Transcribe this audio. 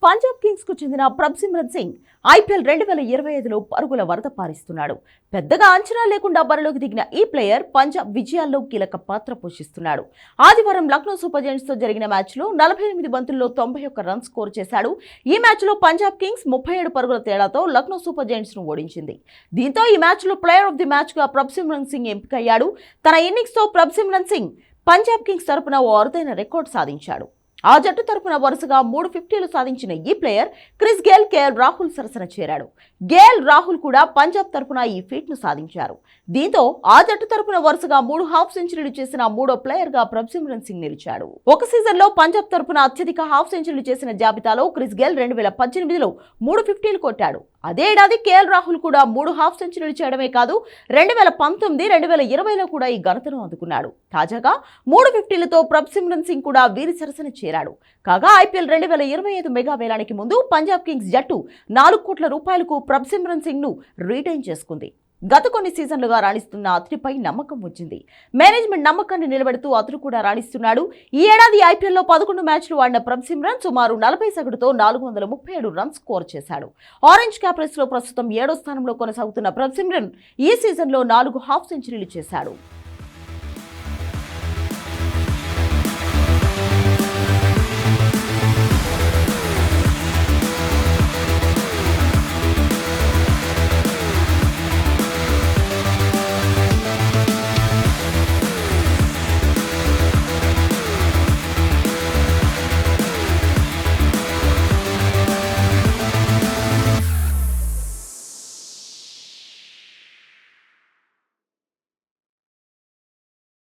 Punjab Kings కు చెందిన Prabhsimran Singh IPL 2025లో పరుగుల వరద పారిస్తున్నాడు. పెద్దగా అంచనా లేకుండా బరిలోకి దిగిన ఈ ప్లేయర్ పంజాబ్ విజయాల్లో కీలక పాత్ర పోషిస్తున్నాడు. ఆదివారం లక్నో సూపర్ జెయింట్స్ తో జరిగిన మ్యాచ్లో 48 బంతుల్లో 91 రన్స్ స్కోర్ చేశాడు. ఈ మ్యాచ్లో పంజాబ్ కింగ్స్ 37 పరుగుల తేడాతో లక్నో సూపర్ జెయింట్స్ ను ఓడించింది. దీంతో ఈ మ్యాచ్లో ప్లేయర్ ఆఫ్ ది మ్యాచ్ గా ప్రభ్సిమ్రన్ సింగ్ ఎంపికయ్యాడు. తన ఇన్నింగ్స్ తో ప్రభ్సిమ్రన్ సింగ్ పంజాబ్ కింగ్స్ తరపున ఓ అరుదైన రికార్డు సాధించాడు. ఆ జట్టు తరపున వరుసగా 3 50లు సాధించిన ఈ player Chris Gayle, KL Rahul సరసన చేరాడు. గేల్, రాహుల్ కూడా పంజాబ్ తరపున ఈ ఫీట్ను సాధించారు. దీంతో ఆ జట్టు తరపున వరుసగా 3 హాఫ్ సెంచరీలు చేసిన మూడో ప్లేయర్ గా ప్రభ్సిమ్రన్ సింగ్ నిలిచాడు. ఒక సీజన్లో పంజాబ్ తరపున అత్యధిక హాఫ్ సెంచరీలు చేసిన జాబితాలో క్రిస్ గేల్ 2018లో 3 50లు కొట్టాడు. అదే ఏడాది కేఎల్ రాహుల్ కూడా 3 హాఫ్ సెంచరీలు చేయడమే కాదు 2019, 2020లో కూడా ఈ ఘనతను అందుకున్నాడు. తాజాగా 3 50లతో ప్రభ్సిమ్రన్ సింగ్ కూడా వీరి సరసన చేరాడు. కాగా ఐపీఎల్ 2025 మెగా వేలానికి ముందు పంజాబ్ కింగ్స్ జట్టు 4 కోట్ల రూపాయలకు ప్రభ్సిమ్రన్ సింగ్ ను రీటైన్ చేసుకుంది. గత కొన్ని సీజన్లుగా రాణిస్తున్న అతనిపై నమ్మకం వచ్చింది. మేనేజ్మెంట్ నమ్మకాన్ని నిలబెడుతూ అతను కూడా రాణిస్తున్నాడు. ఈ ఏడాది ఐపీఎల్లో 11 మ్యాచ్లు ఆడిన ప్రభ్సిమ్రన్ సుమారు 40 సగటుతో 437 రన్స్ స్కోర్ చేశాడు. ఆరెంజ్ క్యాప్ రేస్ లో ప్రస్తుతం 7వ స్థానంలో కొనసాగుతున్న ప్రభ్సిమ్రన్ ఈ సీజన్లో 4 హాఫ్ సెంచరీలు చేశాడు.